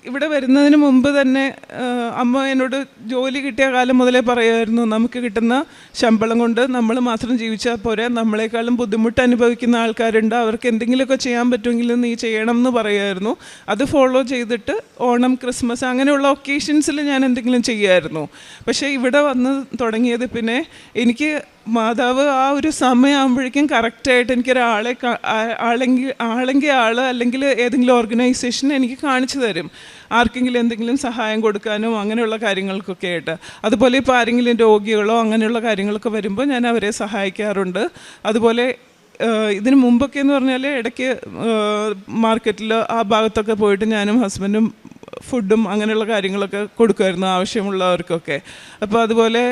ഇവിടെ വരുന്നതിന് മുമ്പ് തന്നെ അമ്മ എന്നോട് ജോലി കിട്ടിയ കാലം മുതലേ പറയുമായിരുന്നു, നമുക്ക് കിട്ടുന്ന ശമ്പളം കൊണ്ട് നമ്മൾ മാത്രം ജീവിച്ചാൽ പോരെ, നമ്മളെക്കാളും ബുദ്ധിമുട്ട് അനുഭവിക്കുന്ന ആൾക്കാരുണ്ട്, അവർക്ക് എന്തെങ്കിലുമൊക്കെ ചെയ്യാൻ പറ്റുമെങ്കിൽ നീ ചെയ്യണം എന്ന് പറയുമായിരുന്നു. അത് ഫോളോ ചെയ്തിട്ട് ഓണം, ക്രിസ്മസ് അങ്ങനെയുള്ള ഒക്കേഷൻസിൽ ഞാൻ എന്തെങ്കിലും ചെയ്യുമായിരുന്നു. പക്ഷേ ഇവിടെ വന്ന് തുടങ്ങിയത് പിന്നെ എനിക്ക് മാതാവ് ആ ഒരു സമയമാകുമ്പോഴേക്കും കറക്റ്റായിട്ട് എനിക്കൊരാളെ ആളെങ്കിൽ അല്ലെങ്കിൽ ഏതെങ്കിലും ഓർഗനൈസേഷൻ എനിക്ക് കാണിച്ചു തരും, ആർക്കെങ്കിലും എന്തെങ്കിലും സഹായം കൊടുക്കാനും അങ്ങനെയുള്ള കാര്യങ്ങൾക്കൊക്കെ ആയിട്ട്. അതുപോലെ ഇപ്പോൾ ആരെങ്കിലും രോഗികളോ അങ്ങനെയുള്ള കാര്യങ്ങളൊക്കെ വരുമ്പോൾ ഞാൻ അവരെ സഹായിക്കാറുണ്ട്. അതുപോലെ ഇതിന് മുമ്പൊക്കെ എന്ന് പറഞ്ഞാൽ ഇടയ്ക്ക് മാർക്കറ്റിൽ ആ ഭാഗത്തൊക്കെ പോയിട്ട് ഞാനും ഹസ്ബൻഡും ഫുഡും അങ്ങനെയുള്ള കാര്യങ്ങളൊക്കെ കൊടുക്കുമായിരുന്നു ആവശ്യമുള്ളവർക്കൊക്കെ. അപ്പോൾ അതുപോലെ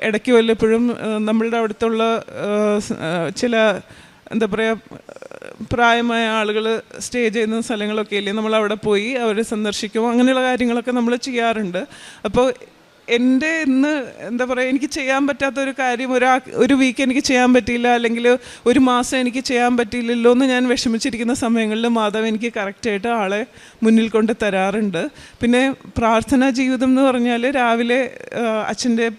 ഇടയ്ക്ക് വല്ലപ്പോഴും നമ്മളുടെ അടുത്തുള്ള ചില എന്താ പറയുക പ്രായമായ ആളുകൾ സ്റ്റേ ചെയ്യുന്ന സ്ഥലങ്ങളൊക്കെ ഇല്ലേ, നമ്മളവിടെ പോയി അവരെ സന്ദർശിക്കും, അങ്ങനെയുള്ള കാര്യങ്ങളൊക്കെ നമ്മൾ ചെയ്യാറുണ്ട്. അപ്പോൾ എൻ്റെ ഇന്ന് എന്താ പറയുക, എനിക്ക് ചെയ്യാൻ പറ്റാത്തൊരു കാര്യം ഒരു വീക്ക് എനിക്ക് ചെയ്യാൻ പറ്റിയില്ല, അല്ലെങ്കിൽ ഒരു മാസം എനിക്ക് ചെയ്യാൻ പറ്റിയില്ലല്ലോ എന്ന് ഞാൻ വിഷമിച്ചിരിക്കുന്ന സമയങ്ങളിൽ മാതാവ് എനിക്ക് കറക്റ്റായിട്ട് ആളെ മുന്നിൽ കൊണ്ട് തരാറുണ്ട്. പിന്നെ പ്രാർത്ഥനാ ജീവിതം എന്ന് പറഞ്ഞാൽ രാവിലെ അച്ഛൻ്റെ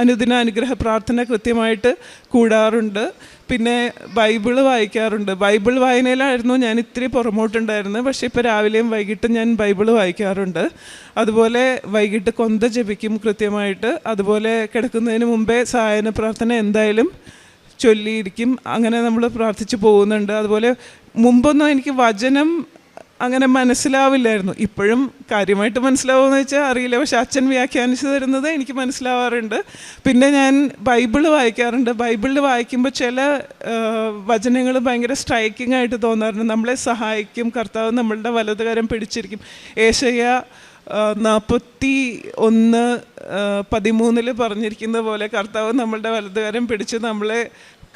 അനുദിന അനുഗ്രഹ പ്രാർത്ഥന കൃത്യമായിട്ട് കൂടാറുണ്ട്. പിന്നെ ബൈബിള് വായിക്കാറുണ്ട്. ബൈബിൾ വായനയിലായിരുന്നു ഞാൻ ഇത്തിരി പുറമോട്ടുണ്ടായിരുന്നത്, പക്ഷേ ഇപ്പോൾ രാവിലെയും വൈകിട്ടും ഞാൻ ബൈബിള് വായിക്കാറുണ്ട്. അതുപോലെ വൈകിട്ട് കൊന്ത ജപിക്കും കൃത്യമായിട്ട്. അതുപോലെ കിടക്കുന്നതിന് മുമ്പേ സായന പ്രാർത്ഥന എന്തായാലും ചൊല്ലിയിരിക്കും. അങ്ങനെ നമ്മൾ പ്രാർത്ഥിച്ച് പോകുന്നുണ്ട്. അതുപോലെ മുമ്പൊന്നും എനിക്ക് വചനം അങ്ങനെ മനസ്സിലാവില്ലായിരുന്നു. ഇപ്പോഴും കാര്യമായിട്ട് മനസ്സിലാവുമെന്ന് വെച്ചാൽ അറിയില്ല, പക്ഷെ അച്ഛൻ വ്യാഖ്യാനിച്ചു തരുന്നത് എനിക്ക് മനസ്സിലാവാറുണ്ട്. പിന്നെ ഞാൻ ബൈബിള് വായിക്കാറുണ്ട്. ബൈബിളിൽ വായിക്കുമ്പോൾ ചില വചനങ്ങൾ ഭയങ്കര സ്ട്രൈക്കിംഗ് ആയിട്ട് തോന്നാറുണ്ട്. നമ്മളെ സഹായിക്കും കർത്താവ്, നമ്മളുടെ വലതുകരം പിടിച്ചിരിക്കും. ഏശയ്യ 41:13 പറഞ്ഞിരിക്കുന്ന പോലെ കർത്താവ് നമ്മളുടെ വലതുകരം പിടിച്ച് നമ്മളെ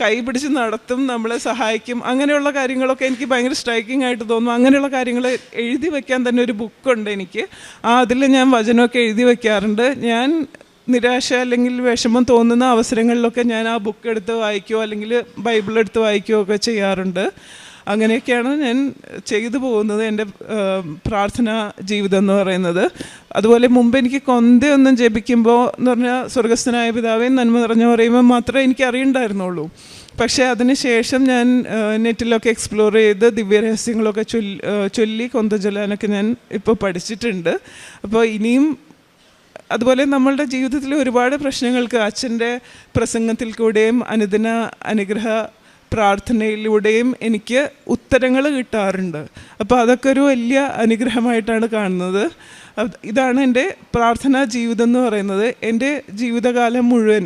കൈ പിടിച്ച് നടത്തും, നമ്മളെ സഹായിക്കും. അങ്ങനെയുള്ള കാര്യങ്ങളൊക്കെ എനിക്ക് ഭയങ്കര സ്ട്രൈക്കിംഗ് ആയിട്ട് തോന്നും. അങ്ങനെയുള്ള കാര്യങ്ങൾ എഴുതി വയ്ക്കാൻ തന്നെ ഒരു ബുക്കുണ്ട് എനിക്ക്. അതിൽ ഞാൻ വചനമൊക്കെ എഴുതി വയ്ക്കാറുണ്ട്. ഞാൻ നിരാശ അല്ലെങ്കിൽ വിഷമം തോന്നുന്ന അവസരങ്ങളിലൊക്കെ ഞാൻ ആ ബുക്ക് എടുത്ത് വായിക്കുകയോ അല്ലെങ്കിൽ ബൈബിൾ എടുത്ത് വായിക്കുകയോ ഒക്കെ ചെയ്യാറുണ്ട്. അങ്ങനെയൊക്കെയാണ് ഞാൻ ചെയ്തു പോകുന്നത് എൻ്റെ പ്രാർത്ഥനാ ജീവിതം എന്ന് പറയുന്നത്. അതുപോലെ മുമ്പ് എനിക്ക് കൊന്തയൊന്നും ജപിക്കുമ്പോൾ എന്ന് പറഞ്ഞാൽ സ്വർഗസ്ഥനായ പിതാവേ നന്മ നിറഞ്ഞു പറയുമ്പോൾ മാത്രമേ എനിക്ക് അറിയണ്ടായിരുന്നുള്ളൂ. പക്ഷേ അതിന് ശേഷം ഞാൻ നെറ്റിലൊക്കെ എക്സ്പ്ലോർ ചെയ്ത് ദിവ്യരഹസ്യങ്ങളൊക്കെ ചൊല്ലി കൊന്ത ചൊല്ലാനൊക്കെ ഞാൻ ഇപ്പോൾ പഠിച്ചിട്ടുണ്ട്. അപ്പോൾ ഇനിയും അതുപോലെ നമ്മളുടെ ജീവിതത്തിൽ ഒരുപാട് പ്രശ്നങ്ങൾക്ക് അച്ഛൻ്റെ പ്രസംഗത്തിൽ കൂടെയും അനുദിന അനുഗ്രഹ പ്രാർത്ഥനയിലൂടെയും എനിക്ക് ഉത്തരങ്ങൾ കിട്ടാറുണ്ട്. അപ്പോൾ അതൊക്കെ ഒരു വലിയ അനുഗ്രഹമായിട്ടാണ് കാണുന്നത്. ഇതാണ് എൻ്റെ പ്രാർത്ഥനാ ജീവിതം എന്ന് പറയുന്നത്. എൻ്റെ ജീവിതകാലം മുഴുവൻ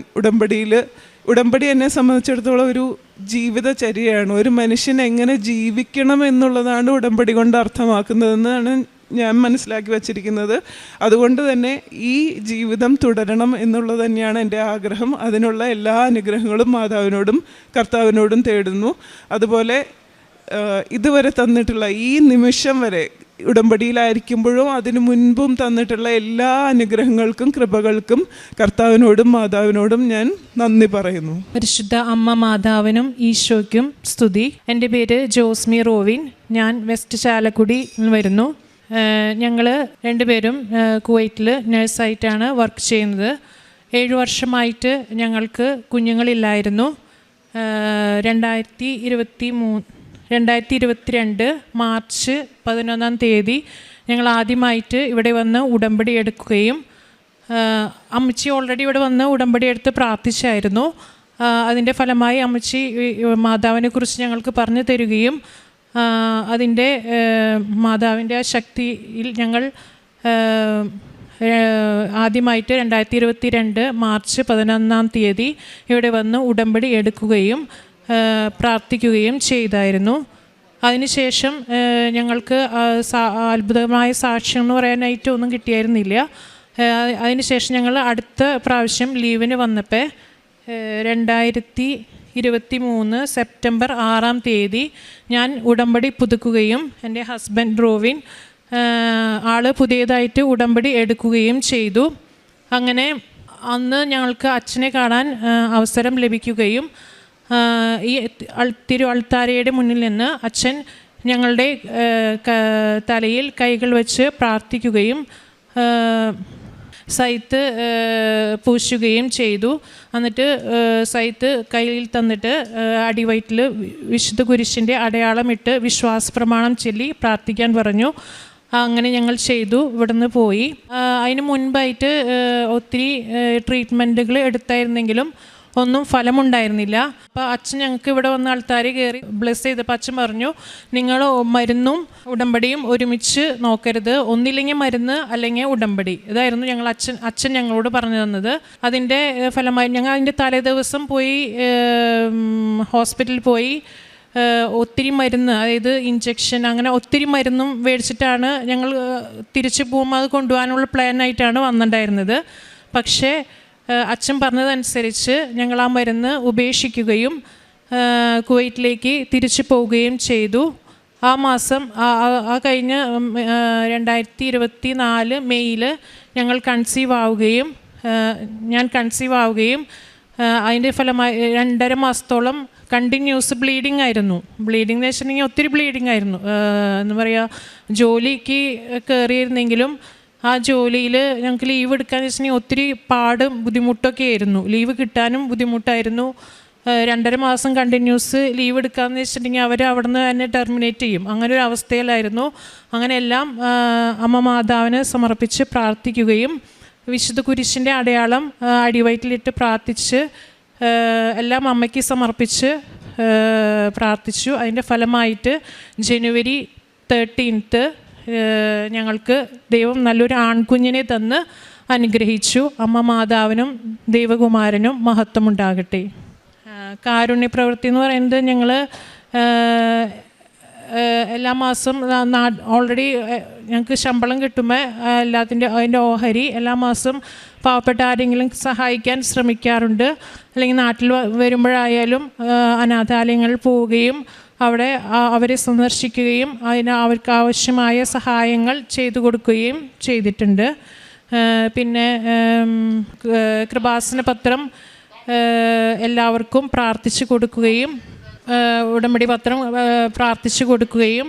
ഉടമ്പടി എന്നെ സംബന്ധിച്ചിടത്തോളം ഒരു ജീവിതചര്യയാണ്. ഒരു മനുഷ്യൻ എങ്ങനെ ജീവിക്കണം എന്നുള്ളതാണ് ഉടമ്പടി കൊണ്ട് അർത്ഥമാക്കുന്നതെന്നാണ് ഞാൻ മനസ്സിലാക്കി വച്ചിരിക്കുന്നത്. അതുകൊണ്ട് തന്നെ ഈ ജീവിതം തുടരണം എന്നുള്ളത് തന്നെയാണ് എൻ്റെ ആഗ്രഹം. അതിനുള്ള എല്ലാ അനുഗ്രഹങ്ങളും മാതാവിനോടും കർത്താവിനോടും തേടുന്നു. അതുപോലെ ഇതുവരെ തന്നിട്ടുള്ള ഈ നിമിഷം വരെ ഉടമ്പടിയിലായിരിക്കുമ്പോഴും അതിനു മുൻപും തന്നിട്ടുള്ള എല്ലാ അനുഗ്രഹങ്ങൾക്കും കൃപകൾക്കും കർത്താവിനോടും മാതാവിനോടും ഞാൻ നന്ദി പറയുന്നു. പരിശുദ്ധ അമ്മ മാതാവിനും ഈശോയ്ക്കും സ്തുതി. എൻ്റെ പേര് ജോസ്മി റോവിൻ. ഞാൻ വെസ്റ്റ് ചാലക്കുടി വരുന്നു. ഞങ്ങൾ രണ്ടുപേരും കുവൈറ്റിൽ നഴ്സായിട്ടാണ് വർക്ക് ചെയ്യുന്നത്. 7 വർഷമായിട്ട് ഞങ്ങൾക്ക് കുഞ്ഞുങ്ങളില്ലായിരുന്നു. 2022 മാർച്ച് 11 ഞങ്ങൾ ആദ്യമായിട്ട് ഇവിടെ വന്ന് ഉടമ്പടി എടുക്കുകയും അമ്മച്ചി ഓൾറെഡി ഇവിടെ വന്ന് ഉടമ്പടി എടുത്ത് പ്രാർത്ഥിച്ചായിരുന്നു. അതിൻ്റെ ഫലമായി അമ്മച്ചി മാതാവിനെക്കുറിച്ച് ഞങ്ങൾക്ക് പറഞ്ഞു തരികയും അതിൻ്റെ മാതാവിൻ്റെ ആ ശക്തിയിൽ ഞങ്ങൾ ആദ്യമായിട്ട് 2022 മാർച്ച് 11 ഇവിടെ വന്ന് ഉടമ്പടി എടുക്കുകയും പ്രാർത്ഥിക്കുകയും ചെയ്തായിരുന്നു. അതിനുശേഷം ഞങ്ങൾക്ക് അത്ഭുതമായ സാക്ഷ്യം എന്ന് പറയാനായിട്ട് ഒന്നും കിട്ടിയായിരുന്നില്ല. അതിനുശേഷം ഞങ്ങൾ അടുത്ത പ്രാവശ്യം ലീവിന് വന്നപ്പോൾ 2023 സെപ്റ്റംബർ 6 ഞാൻ ഉടമ്പടി പുതുക്കുകയും എൻ്റെ ഹസ്ബൻഡ് റോവിൻ ആള് പുതിയതായിട്ട് ഉടമ്പടി എടുക്കുകയും ചെയ്തു. അങ്ങനെ അന്ന് ഞങ്ങൾക്ക് അച്ഛനെ കാണാൻ അവസരം ലഭിക്കുകയും ഈ അൾത്താരയുടെ മുന്നിൽ നിന്ന് അച്ഛൻ ഞങ്ങളുടെ തലയിൽ കൈകൾ വെച്ച് പ്രാർത്ഥിക്കുകയും സൈത്ത് പൂശുകയും ചെയ്തു. എന്നിട്ട് സൈത്ത് കയ്യിൽ തന്നിട്ട് അടിവയറ്റിൽ വിശുദ്ധ കുരിശിൻ്റെ അടയാളമിട്ട് വിശ്വാസ പ്രമാണം ചൊല്ലി പ്രാർത്ഥിക്കാൻ പറഞ്ഞു. അങ്ങനെ ഞങ്ങൾ ചെയ്തു. ഇവിടുന്ന് പോയി. അതിന് മുൻപായിട്ട് ഒത്തിരി ട്രീറ്റ്മെൻറ്റുകൾ എടുത്തായിരുന്നെങ്കിലും ഒന്നും ഫലമുണ്ടായിരുന്നില്ല. അപ്പോൾ അച്ഛൻ ഞങ്ങൾക്ക് ഇവിടെ വന്ന് ആൾത്താരി കയറി ബ്ലെസ് ചെയ്തപ്പോൾ അച്ഛൻ പറഞ്ഞു, നിങ്ങൾ മരുന്നും ഉടമ്പടിയും ഒരുമിച്ച് നോക്കരുത്, ഒന്നില്ലെങ്കിൽ മരുന്ന് അല്ലെങ്കിൽ ഉടമ്പടി. ഇതായിരുന്നു അച്ഛൻ ഞങ്ങളോട് പറഞ്ഞു തന്നത്. അതിൻ്റെ ഫലമായി ഞങ്ങൾ അതിൻ്റെ തലേ ദിവസം പോയി ഹോസ്പിറ്റലിൽ പോയി ഒത്തിരി മരുന്ന്, അതായത് ഇഞ്ചക്ഷൻ, അങ്ങനെ ഒത്തിരി മരുന്നും മേടിച്ചിട്ടാണ് ഞങ്ങൾ തിരിച്ചു പോകുമ്പോൾ അത് കൊണ്ടുപോകാനുള്ള പ്ലാനായിട്ടാണ് വന്നിട്ടുണ്ടായിരുന്നത്. പക്ഷേ അച്ഛൻ പറഞ്ഞതനുസരിച്ച് ഞങ്ങൾ ആ മരുന്ന് ഉപേക്ഷിക്കുകയും കുവൈറ്റിലേക്ക് തിരിച്ചു പോവുകയും ചെയ്തു. ആ മാസം കഴിഞ്ഞ 2024 മെയ്യിൽ ഞങ്ങൾ കൺസീവ് ആവുകയും അതിൻ്റെ ഫലമായി 2.5 മാസത്തോളം കണ്ടിന്യൂസ് ബ്ലീഡിങ് ആയിരുന്നു. ബ്ലീഡിങ് എന്ന് വെച്ചിട്ടുണ്ടെങ്കിൽ ഒത്തിരി ബ്ലീഡിങ് ആയിരുന്നു. എന്താ പറയുക, ജോലിക്ക് കയറിയിരുന്നെങ്കിലും ആ ജോലിയിൽ ഞങ്ങൾക്ക് ലീവ് എടുക്കാന്ന് വെച്ചിട്ടുണ്ടെങ്കിൽ ഒത്തിരി പാടും ബുദ്ധിമുട്ടൊക്കെ ആയിരുന്നു. ലീവ് കിട്ടാനും ബുദ്ധിമുട്ടായിരുന്നു. 2.5 മാസം കണ്ടിന്യൂസ് ലീവ് എടുക്കാമെന്ന് വെച്ചിട്ടുണ്ടെങ്കിൽ അവർ അവിടെ നിന്ന് തന്നെ ടെർമിനേറ്റ് ചെയ്യും. അങ്ങനെ ഒരു അവസ്ഥയിലായിരുന്നു. അങ്ങനെയെല്ലാം അമ്മ മാതാവിന് സമർപ്പിച്ച് പ്രാർത്ഥിക്കുകയും വിശുദ്ധ കുരിശിൻ്റെ അടയാളം അടിവയറ്റിലിട്ട് പ്രാർത്ഥിച്ച് എല്ലാം അമ്മയ്ക്ക് സമർപ്പിച്ച് പ്രാർത്ഥിച്ചു. അതിൻ്റെ ഫലമായിട്ട് ജനുവരി 13th ഞങ്ങൾക്ക് ദൈവം നല്ലൊരു ആൺകുഞ്ഞിനെ തന്ന് അനുഗ്രഹിച്ചു. അമ്മ മാതാവിനും ദൈവകുമാരനും മഹത്വമുണ്ടാകട്ടെ. കാരുണ്യ പ്രവൃത്തി എന്ന് പറയുന്നത് ഞങ്ങൾ എല്ലാ മാസം ഓൾറെഡി ഞങ്ങൾക്ക് ശമ്പളം കിട്ടുമ്പോൾ അതിൻ്റെ ഓഹരി എല്ലാ മാസം പാവപ്പെട്ട ആരെങ്കിലും സഹായിക്കാൻ ശ്രമിക്കാറുണ്ട്. അല്ലെങ്കിൽ നാട്ടിൽ വരുമ്പോഴായാലും അനാഥാലയങ്ങളിൽ പോവുകയും അവിടെ അവരെ സന്ദർശിക്കുകയും അവർക്ക് ആവശ്യമായ സഹായങ്ങൾ ചെയ്തു കൊടുക്കുകയും ചെയ്തിട്ടുണ്ട്. പിന്നെ കൃപാസന പത്രം എല്ലാവർക്കും പ്രാർത്ഥിച്ചു കൊടുക്കുകയും ഉടമ്പടി പത്രം പ്രാർത്ഥിച്ചു കൊടുക്കുകയും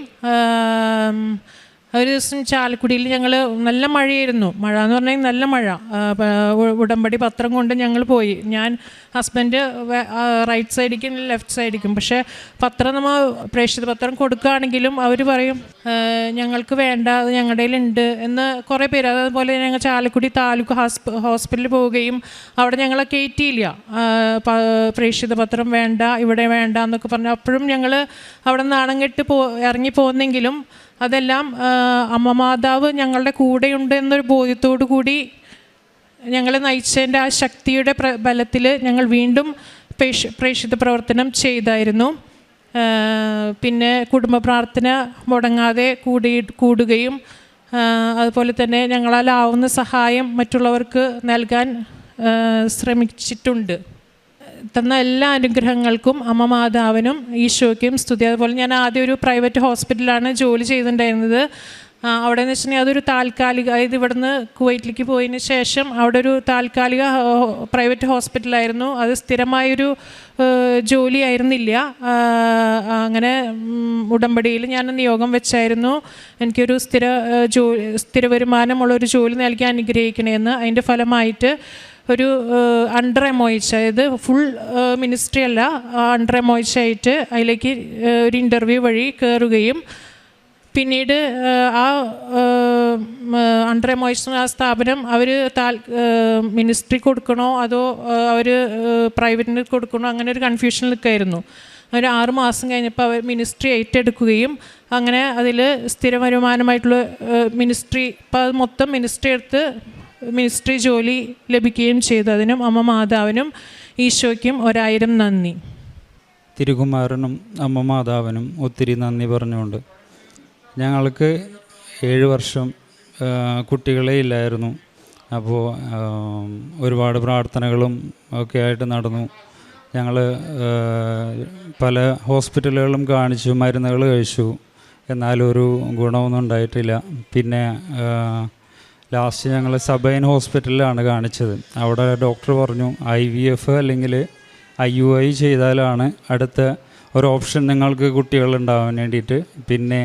ഒരു ദിവസം ചാലക്കുടിയിൽ ഞങ്ങൾ നല്ല മഴയായിരുന്നു. മഴ എന്ന് പറഞ്ഞാൽ നല്ല മഴ. ഉടമ്പടി പത്രം കൊണ്ട് ഞങ്ങൾ പോയി. ഞാൻ ഹസ്ബൻഡ് റൈറ്റ് സൈഡിക്കും ലെഫ്റ്റ് സൈഡിക്കും. പക്ഷേ പത്രം നമ്മൾ പ്രേക്ഷിത പത്രം കൊടുക്കുകയാണെങ്കിലും അവർ പറയും ഞങ്ങൾക്ക് വേണ്ട, അത് ഞങ്ങളുടെ കയ്യിലുണ്ട് എന്ന് കുറേ പേര്. അതുപോലെ ഞങ്ങൾ ചാലക്കുടി താലൂക്ക് ഹോസ്പിറ്റലിൽ പോവുകയും അവിടെ ഞങ്ങളെ കയറ്റിയില്ല. പ്രേക്ഷിത പത്രം വേണ്ട, ഇവിടെ വേണ്ട എന്നൊക്കെ പറഞ്ഞു. അപ്പോഴും ഞങ്ങൾ അവിടെ നാണം കെട്ട് ഇറങ്ങി പോന്നെങ്കിലും അതെല്ലാം അമ്മ മാതാവ് ഞങ്ങളുടെ കൂടെയുണ്ട് എന്നൊരു ബോധ്യത്തോടു കൂടി ഞങ്ങളെ നയിച്ചതിൻ്റെ ആ ശക്തിയുടെ ബലത്തിൽ ഞങ്ങൾ വീണ്ടും പ്രേക്ഷിത പ്രവർത്തനം ചെയ്തായിരുന്നു. പിന്നെ കുടുംബ പ്രാർത്ഥന മുടങ്ങാതെ കൂടുകയും അതുപോലെ തന്നെ ഞങ്ങളാലാവുന്ന സഹായം മറ്റുള്ളവർക്ക് നൽകാൻ ശ്രമിച്ചിട്ടുണ്ട്. തന്ന എല്ലാ അനുഗ്രഹങ്ങൾക്കും അമ്മ മാതാവിനും ഈശോയ്ക്കും സ്തുതി. അതുപോലെ ഞാൻ ആദ്യം ഒരു പ്രൈവറ്റ് ഹോസ്പിറ്റലാണ് ജോലി ചെയ്തിട്ടുണ്ടായിരുന്നത്. അവിടെ എന്ന് വെച്ചിട്ടുണ്ടെങ്കിൽ അതൊരു താൽക്കാലിക, അതായത് ഇവിടുന്ന് കുവൈറ്റിലേക്ക് പോയതിന് ശേഷം അവിടെ ഒരു താൽക്കാലിക പ്രൈവറ്റ് ഹോസ്പിറ്റലായിരുന്നു. അത് സ്ഥിരമായൊരു ജോലി ആയിരുന്നില്ല. അങ്ങനെ ഉടമ്പടിയിൽ ഞാൻ നിയോഗം വെച്ചായിരുന്നു എനിക്കൊരു സ്ഥിര വരുമാനമുള്ളൊരു ജോലി നൽകി അനുഗ്രഹിക്കണമെന്ന്. അതിൻ്റെ ഫലമായിട്ട് ഒരു അണ്ടർ എമോയിച്ച്, അതായത് ഫുൾ മിനിസ്ട്രി അല്ല, അണ്ടർ എമോയിച്ച് ആയിട്ട് അതിലേക്ക് ഒരു ഇൻ്റർവ്യൂ വഴി കയറുകയും പിന്നീട് ആ അണ്ടർ എമോയിച്ച് ആ സ്ഥാപനം അവർ മിനിസ്ട്രി കൊടുക്കണോ അതോ അവർ പ്രൈവറ്റിന് കൊടുക്കണോ അങ്ങനെ ഒരു കൺഫ്യൂഷനിൽ നിൽക്കായിരുന്നു. ഒരു 6 മാസം കഴിഞ്ഞപ്പോൾ അവർ മിനിസ്ട്രി ഏറ്റെടുക്കുകയും അങ്ങനെ അതിൽ സ്ഥിര വരുമാനമായിട്ടുള്ള മിനിസ്ട്രി, ഇപ്പോൾ അത് മൊത്തം മിനിസ്ട്രി എടുത്ത് മിനിസ്ട്രി ജോലി ലഭിക്കുകയും ചെയ്തു. അതിനും അമ്മ മാതാവിനും ഈശോയ്ക്കും 1000 നന്ദി. തിരുകുമാരനും അമ്മ മാതാവിനും ഒത്തിരി നന്ദി പറഞ്ഞുകൊണ്ട് ഞങ്ങൾക്ക് 7 വർഷം കുട്ടികളെ ഇല്ലായിരുന്നു. അപ്പോൾ ഒരുപാട് പ്രാർത്ഥനകളും ഒക്കെ ആയിട്ട് നടന്നു. ഞങ്ങൾ പല ഹോസ്പിറ്റലുകളും കാണിച്ചു, മരുന്നുകൾ കഴിച്ചു, എന്നാലും ഒരു ഗുണമൊന്നും ഉണ്ടായിട്ടില്ല. പിന്നെ ലാസ്റ്റ് ഞങ്ങൾ സബൈൻ ഹോസ്പിറ്റലിലാണ് കാണിച്ചത്. അവിടെ ഡോക്ടർ പറഞ്ഞു IVF അല്ലെങ്കിൽ IUI ചെയ്താലാണ് അടുത്ത ഒരു ഓപ്ഷൻ നിങ്ങൾക്ക് കുട്ടികളുണ്ടാവാൻ വേണ്ടിയിട്ട്. പിന്നെ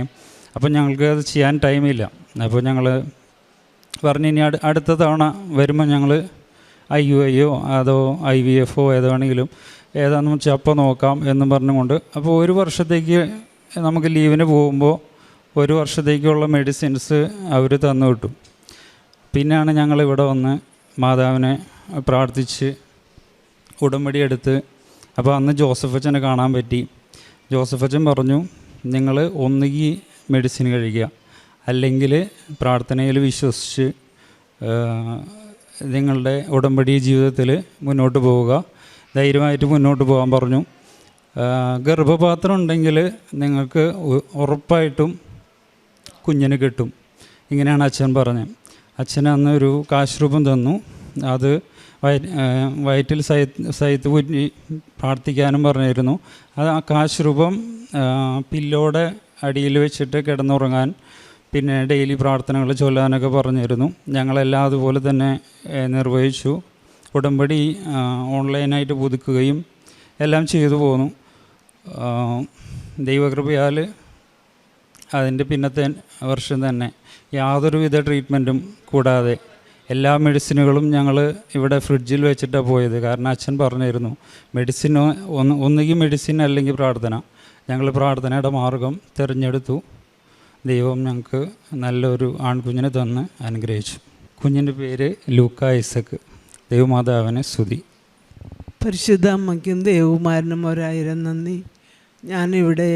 അപ്പോൾ ഞങ്ങൾക്ക് അത് ചെയ്യാൻ ടൈമില്ല. അപ്പോൾ ഞങ്ങൾ പറഞ്ഞു ഇനി അടുത്ത തവണ വരുമ്പോൾ ഞങ്ങൾ IUIയോ അതോ IVFോ ഏതാണെങ്കിലും ഏതാണെന്ന് വെച്ചാൽ അപ്പോൾ നോക്കാം എന്നും പറഞ്ഞുകൊണ്ട്. അപ്പോൾ 1 വർഷത്തേക്ക് നമുക്ക് ലീവിന് പോകുമ്പോൾ 1 വർഷത്തേക്കുള്ള മെഡിസിൻസ് അവർ തന്നു കിട്ടും. പിന്നെയാണ് ഞങ്ങളിവിടെ വന്ന് മാതാവിനെ പ്രാർത്ഥിച്ച് ഉടമ്പടി എടുത്ത്. അപ്പോൾ അന്ന് ജോസഫ് അച്ഛനെ കാണാൻ പറ്റി. ജോസഫ് അച്ഛൻ പറഞ്ഞു നിങ്ങൾ ഒന്നുകിൽ മെഡിസിൻ കഴിക്കുക, അല്ലെങ്കിൽ പ്രാർത്ഥനയിൽ വിശ്വസിച്ച് നിങ്ങളുടെ ഉടമ്പടി ജീവിതത്തിൽ മുന്നോട്ട് പോവുക, ധൈര്യമായിട്ട് മുന്നോട്ട് പോകാൻ പറഞ്ഞു. ഗർഭപാത്രം ഉണ്ടെങ്കിൽ നിങ്ങൾക്ക് ഉറപ്പായിട്ടും കുഞ്ഞിന് കിട്ടും. ഇങ്ങനെയാണ് അച്ഛൻ പറഞ്ഞത്. അച്ഛൻ അന്ന് ഒരു കാശ് രൂപം തന്നു. അത് വയറ്റിൽ സൈത്ത് കുറ്റി പ്രാർത്ഥിക്കാനും പറഞ്ഞിരുന്നു. അത് ആ കാശ് രൂപം പില്ലോടെ അടിയിൽ വെച്ചിട്ട് കിടന്നുറങ്ങാൻ, പിന്നെ ഡെയിലി പ്രാർത്ഥനകൾ ചൊല്ലാനൊക്കെ പറഞ്ഞിരുന്നു. ഞങ്ങളെല്ലാം അതുപോലെ തന്നെ നിർവഹിച്ചു. ഉടമ്പടി ഓൺലൈനായിട്ട് പുതുക്കുകയും എല്ലാം ചെയ്തു പോന്നു. ദൈവകൃപയാൽ അതിൻ്റെ പിന്നത്തെ വർഷം തന്നെ യാതൊരുവിധ ട്രീറ്റ്മെൻറ്റും കൂടാതെ എല്ലാ മെഡിസിനുകളും ഞങ്ങൾ ഇവിടെ ഫ്രിഡ്ജിൽ വെച്ചിട്ടാണ് പോയത്. കാരണം അച്ഛൻ പറഞ്ഞിരുന്നു മെഡിസിൻ ഒന്നുകിൽ മെഡിസിൻ അല്ലെങ്കിൽ പ്രാർത്ഥന. ഞങ്ങൾ പ്രാർത്ഥനയുടെ മാർഗം തിരഞ്ഞെടുത്തു. ദൈവം ഞങ്ങൾക്ക് നല്ലൊരു ആൺകുഞ്ഞിനെ തന്ന് അനുഗ്രഹിച്ചു. കുഞ്ഞിൻ്റെ പേര് ലൂക്ക ഐസക്ക്. ദൈവമാതാവിനെ സ്തുതി. പരിശുദ്ധ അമ്മയ്ക്കും ദൈവകുമാരനും 1000 നന്ദി. ഞാനിവിടെ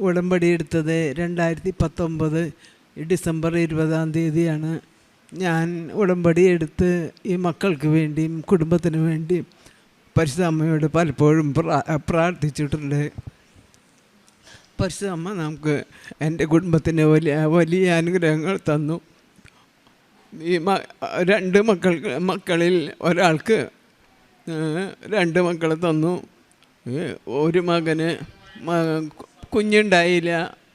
ഉടമ്പടി എടുത്തത് 2019 ഡിസംബർ 20 ഞാൻ ഉടമ്പടി എടുത്ത് ഈ മക്കൾക്ക് വേണ്ടിയും കുടുംബത്തിന് വേണ്ടിയും പരിശുദ്ധ അമ്മയോട് പലപ്പോഴും പ്രാർത്ഥിച്ചിട്ടുണ്ട്. പരിശുദ്ധ അമ്മ നമുക്ക് എൻ്റെ കുടുംബത്തിന് വലിയ അനുഗ്രഹങ്ങൾ തന്നു. ഈ 2 മക്കളിൽ ഒരാൾക്ക് 2 മക്കളെ തന്നു. ഒരു മകന് കുഞ്ഞുണ്ടായില്ല.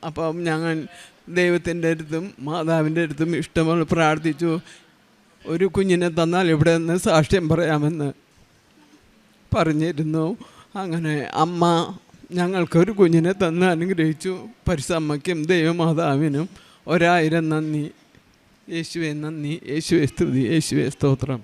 അപ്പം ഞങ്ങൾ ദൈവത്തിൻ്റെ അടുത്തും മാതാവിൻ്റെ അടുത്തും ഇഷ്ടംപോലെ പ്രാർത്ഥിച്ചു. ഒരു കുഞ്ഞിനെ തന്നാൽ ഇവിടെ നിന്ന് സാക്ഷ്യം പറയാമെന്ന് പറഞ്ഞിരുന്നു. അങ്ങനെ അമ്മ ഞങ്ങൾക്കൊരു കുഞ്ഞിനെ തന്ന് അനുഗ്രഹിച്ചു. പരിശുദ്ധമ്മയ്ക്കും ദൈവമാതാവിനും 1000 നന്ദി. യേശുവെ നന്ദി, യേശുവെ സ്തുതി, യേശുവെ സ്തോത്രം.